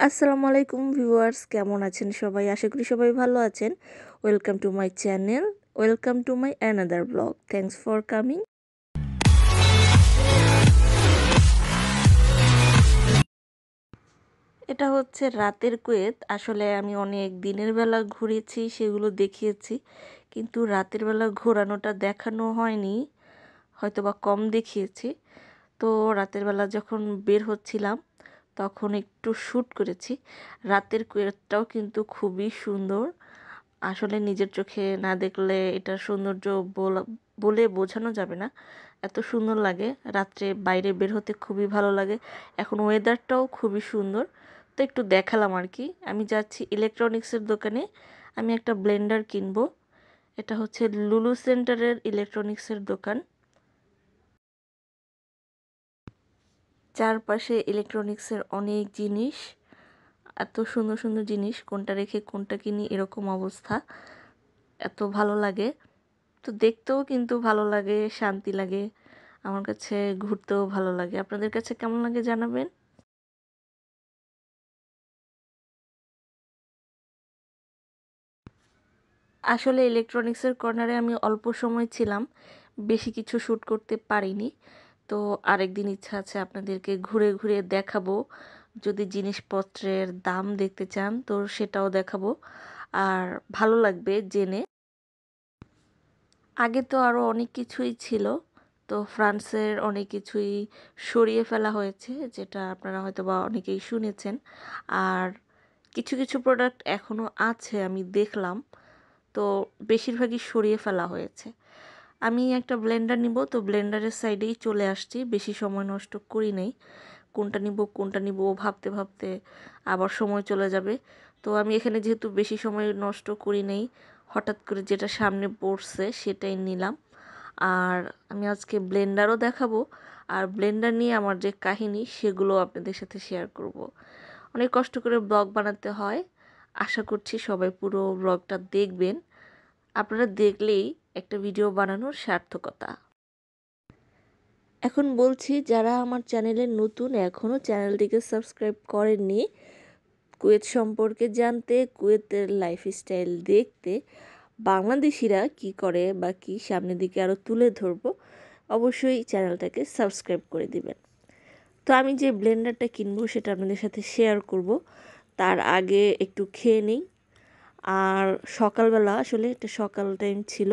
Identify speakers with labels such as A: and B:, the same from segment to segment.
A: আসসালামুআলাইকুম viewers, কেমন আছেন সবাই? আশা করি সবাই ভালো আছেন। Welcome to my channel, welcome to my another blog. Thanks for coming. এটা হচ্ছে রাতের কুয়েত। আসলে আমি অনেক দিনের বেলা ঘুরেছি, সেগুলো দেখিয়েছি, কিন্তু রাতের বেলা ঘোরানোটা দেখানো হয়নি, হয়তো বা কম দেখিয়েছি। তো রাতের বেলা যখন বের হচ্ছিলাম তখন একটু শ্যুট করেছি। রাতের কুয়েতটাও কিন্তু খুবই সুন্দর। আসলে নিজের চোখে না দেখলে এটার সৌন্দর্য বলে বোঝানো যাবে না, এত সুন্দর লাগে। রাত্রে বাইরে বের হতে খুবই ভালো লাগে। এখন ওয়েদারটাও খুবই সুন্দর, তো একটু দেখালাম আর কি। আমি যাচ্ছি ইলেকট্রনিক্সের দোকানে, আমি একটা ব্লেন্ডার কিনবো। এটা হচ্ছে লুলু সেন্টারের ইলেকট্রনিক্সের দোকান। চারপাশে ইলেকট্রনিক্সের অনেক জিনিস, এত সুন্দর সুন্দর জিনিস, কোনটা রেখে কোনটা কিনি এরকম অবস্থা। এত ভালো লাগে, তো দেখতেও কিন্তু ভালো লাগে, শান্তি লাগে। আমার কাছে ঘুরতেও ভালো লাগে। আপনাদের কাছে কেমন লাগে জানাবেন। আসলে ইলেকট্রনিক্সের কর্নারে আমি অল্প সময় ছিলাম, বেশি কিছু শ্যুট করতে পারিনি। তো আরেকদিন ইচ্ছা আছে আপনাদেরকে ঘুরে ঘুরে দেখাবো। যদি জিনিসপত্রের দাম দেখতে চান তো সেটাও দেখাবো, আর ভালো লাগবে জেনে। আগে তো আরও অনেক কিছুই ছিল, তো ফ্রান্সের অনেক কিছুই সরিয়ে ফেলা হয়েছে, যেটা আপনারা হয়তো বা অনেকেই শুনেছেন। আর কিছু কিছু প্রোডাক্ট এখনও আছে, আমি দেখলাম, তো বেশিরভাগই সরিয়ে ফেলা হয়েছে। আমি একটা ব্লেন্ডার নিব, তো ব্লেন্ডারের সাইডেই চলে আসছি, বেশি সময় নষ্ট করি নাই। কোনটা নিব ভাবতে ভাবতে আবার সময় চলে যাবে। তো আমি এখানে যেহেতু বেশি সময় নষ্ট করি নাই, হঠাৎ করে যেটা সামনে পড়ছে সেটাই নিলাম। আর আমি আজকে ব্লেন্ডারও দেখাবো, আর ব্লেন্ডার নিয়ে আমার যে কাহিনী সেগুলো আপনাদের সাথে শেয়ার করব। অনেক কষ্ট করে ব্লগ বানাতে হয়, আশা করছি সবাই পুরো ব্লগটা দেখবেন। আপনারা দেখলেই একটা ভিডিও বানানোর সার্থকতা। এখন বলছি, যারা আমার চ্যানেলে নতুন, এখনও চ্যানেলটিকে সাবস্ক্রাইব করেননি, কুয়েত সম্পর্কে জানতে, কুয়েতের লাইফস্টাইল দেখতে, বাংলাদেশিরা কি করে বা কি সামনের দিকে আরও তুলে ধরবো, অবশ্যই চ্যানেলটাকে সাবস্ক্রাইব করে দিবেন। তো আমি যে ব্লেন্ডারটা কিনবো সেটা আপনাদের সাথে শেয়ার করব। তার আগে একটু খেয়ে নিই। আর সকালবেলা, আসলে এটা সকাল টাইম ছিল,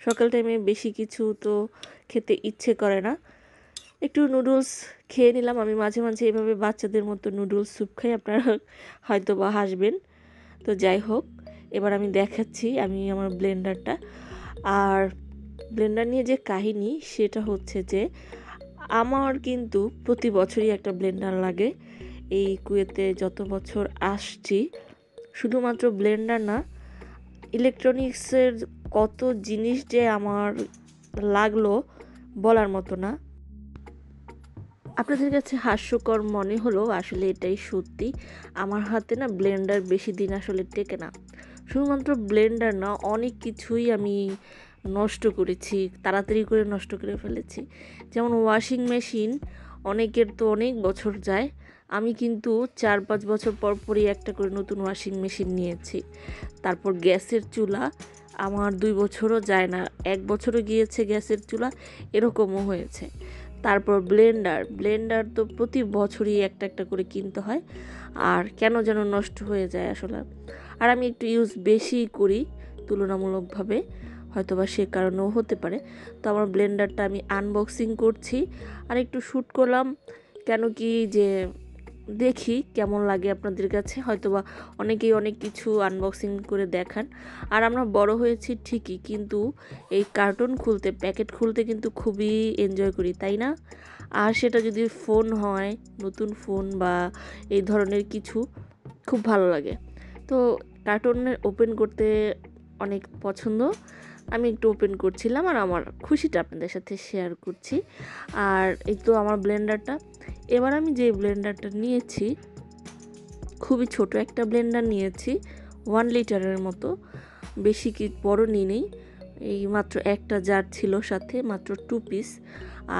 A: সকাল টাইমে বেশি কিছু তো খেতে ইচ্ছে করে না। একটু নুডলস খেয়ে নিলাম। আমি মাঝে মাঝে এভাবে বাচ্চাদের মতো নুডলস স্যুপ খাই, আপনারা হয়তো বা হাসবেন। তো যাই হোক, এবার আমি দেখাচ্ছি আমি আমার ব্লেন্ডারটা। আর ব্লেন্ডার নিয়ে যে কাহিনী সেটা হচ্ছে যে, আমার কিন্তু প্রতি বছরই একটা ব্লেন্ডার লাগে। এই কুয়েতে যত বছর আসছি, শুধুমাত্র ব্লেন্ডার না, ইলেকট্রনিক্সের কত জিনিস যে আমার লাগলো বলার মতো না। আপনাদের কাছে হাস্যকর মনে হলো, আসলে এটাই সত্যি। আমার হাতে না ব্লেন্ডার বেশি দিন আসলে টেকে না। শুধুমাত্র ব্লেন্ডার না, অনেক কিছুই আমি নষ্ট করেছি, তাড়াতাড়ি করে নষ্ট করে ফেলেছি। যেমন ওয়াশিং মেশিন, অনেকের তো অনেক বছর যায়, আমি কিন্তু 4-5 বছর পর পরই একটা করে নতুন ওয়াশিং মেশিন নিয়েছি। তারপর গ্যাসের চুলা, আমার 2 বছরও যায় না, 1 বছরও গিয়েছে গ্যাসের চুলা, এরকমও হয়েছে। তারপর ব্লেন্ডার তো প্রতি বছরই একটা একটা করে কিনতে হয়, আর কেন যেন নষ্ট হয়ে যায় আসলে। আর আমি একটু ইউজ বেশি করি তুলনামূলকভাবে, হয়তো বা সে কারণেও হতে পারে। তো আমার ব্লেন্ডারটা আমি আনবক্সিং করছি আর একটু শ্যুট করলাম, কেন কি যে দেখি কেমন লাগে আপনাদের কাছে। হয়তোবা অনেকেই অনেক কিছু আনবক্সিং করে দেখান, আর আমরা বড় হয়েছি ঠিকই, কিন্তু এই কার্টুন খুলতে, প্যাকেট খুলতে কিন্তু খুবই এনজয় করি, তাই না? আর সেটা যদি ফোন হয়, নতুন ফোন বা এই ধরনের কিছু, খুব ভালো লাগে। তো কার্টুনের ওপেন করতে অনেক পছন্দ। আমি একটু ওপেন করছিলাম আর আমার খুশিটা আপনাদের সাথে শেয়ার করছি। আর এই তো আমার ব্লেন্ডারটা। এবার আমি যে ব্লেন্ডারটা নিয়েছি, খুবই ছোট একটা ব্লেন্ডার নিয়েছি, 1 লিটারের মতো, বেশি কি বড় নিই নেই। এই মাত্র একটা জার ছিল, সাথে মাত্র 2 পিস।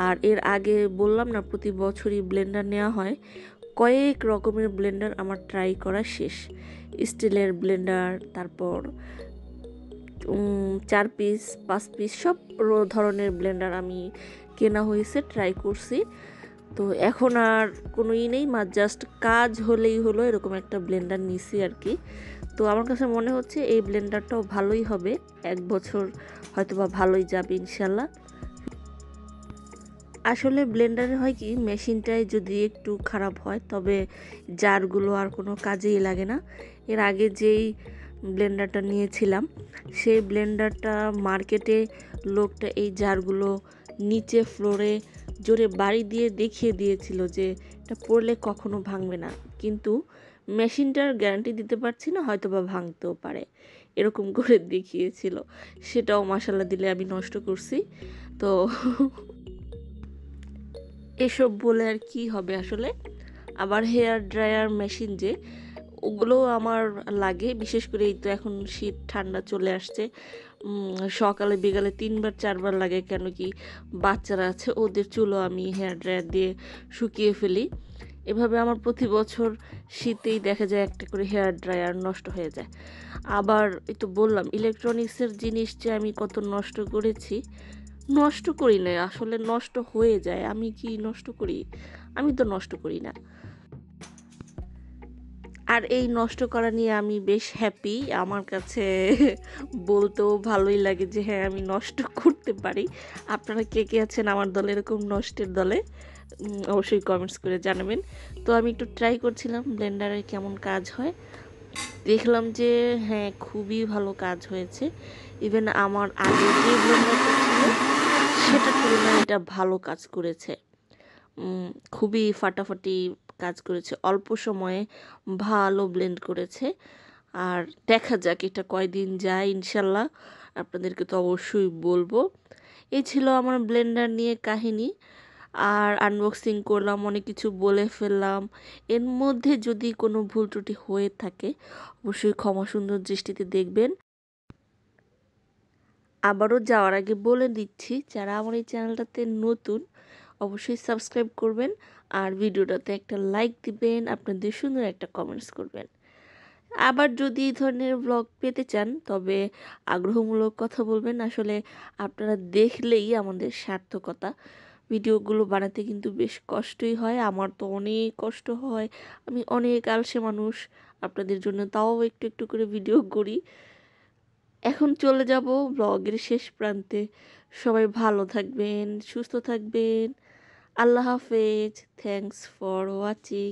A: আর এর আগে বললাম না প্রতি বছরই ব্লেন্ডার নেওয়া হয়, কয়েক রকমের ব্লেন্ডার আমার ট্রাই করা শেষ। স্টিলের ব্লেন্ডার, তারপর 4 পিস 5 পিস সব ধরনের ব্লেন্ডার আমি কেনা হয়েছে, ট্রাই করছি। তো এখন আর কোনো নেই, জাস্ট কাজ হলেই হলো এরকম একটা ব্লেন্ডার নিছি আর কি। তো আমার কাছে মনে হচ্ছে এই ব্লেন্ডারটাও ভালোই হবে, 1 বছর হয়তো বা ভালোই যাবে ইনশাল্লাহ। আসলে ব্লেন্ডারে হয় কি, মেশিনটাই যদি একটু খারাপ হয় তবে জারগুলো আর কোনো কাজেই লাগে না। এর আগে যেই ব্লেন্ডারটা নিয়েছিলাম সেই ব্লেন্ডারটা মার্কেটে লোকটা এই জারগুলো নিচে ফ্লোরে জোরে বাড়ি দিয়ে দেখিয়ে দিয়েছিল যে এটা পড়লে কখনো ভাঙবে না, কিন্তু মেশিনটার গ্যারান্টি দিতে পারছি না, হয়তো বা ভাঙতেও পারে, এরকম করে দেখিয়েছিল। সেটাও মশালা দিলে আমি নষ্ট করছি। তো এসব বলে আর কি হবে আসলে। আবার হেয়ার ড্রায়ার মেশিন যে, ওগুলো আমার লাগে, বিশেষ করে এই তো এখন শীত ঠান্ডা চলে আসছে, সকালে বিকালে 3বার 4বার লাগে, কেন কি বাচ্চারা আছে, ওদের চুলও আমি হেয়ার ড্রায়ার দিয়ে শুকিয়ে ফেলি। এভাবে আমার প্রতি বছর শীতেই দেখা যায় একটা করে হেয়ার ড্রায়ার নষ্ট হয়ে যায়। আবার এই তো বললাম ইলেকট্রনিক্সের জিনিস যে আমি কত নষ্ট করেছি, নষ্ট করি না আসলে, নষ্ট হয়ে যায়। আমি কি নষ্ট করি? আমি তো নষ্ট করি না। আর এই নষ্ট করা নিয়ে আমি বেশ হ্যাপি, আমার কাছে বলতেও ভালোই লাগে যে হ্যাঁ আমি নষ্ট করতে পারি। আপনারা কে কে আছেন আমার দলে, এরকম নষ্টের দলে, অবশ্যই কমেন্টস করে জানাবেন। তো আমি একটু ট্রাই করছিলাম ব্লেন্ডারে কেমন কাজ হয়, দেখলাম যে হ্যাঁ খুবই ভালো কাজ হয়েছে। ইভেন আমার আগে যে ব্লেন্ডারটা ছিল সেটার তুলনায় এটা ভালো কাজ করেছে, খুবই ফাটাফাটি কাজ করেছে, অল্প সময়ে ভালো ব্লেন্ড করেছে। আর দেখা যাক এটা কয়দিন যায় ইনশাল্লাহ, আপনাদেরকে তো অবশ্যই বলবো। এই ছিল আমার ব্লেন্ডার নিয়ে কাহিনী। আর আনবক্সিং করলাম, অনেক কিছু বলে ফেললাম, এর মধ্যে যদি কোনো ভুল ত্রুটি হয়ে থাকে অবশ্যই ক্ষমা সুন্দর দৃষ্টিতে দেখবেন। আবারও যাওয়ার আগে বলে দিচ্ছি, যারা আমার এই চ্যানেলটাতে নতুন অবশ্যই সাবস্ক্রাইব করবেন, আর ভিডিওটাতে একটা লাইক দিবেন, আপনাদের সুন্দর একটা কমেন্টস করবেন। আবার যদি এই ধরনের ব্লগ পেতে চান তবে আগ্রহমূলক কথা বলবেন, আসলে আপনারা দেখলেই আমাদের সার্থকতা। ভিডিওগুলো বানাতে কিন্তু বেশ কষ্টই হয়, আমার তো অনেক কষ্ট হয়, আমি অনেক আলসে মানুষ, আপনাদের জন্য তাও একটু একটু করে ভিডিও করি। এখন চলে যাব ব্লগের শেষ প্রান্তে। সবাই ভালো থাকবেন, সুস্থ থাকবেন, আল্লাহ হাফেজ, থ্যাংকস ফর ওয়াচিং।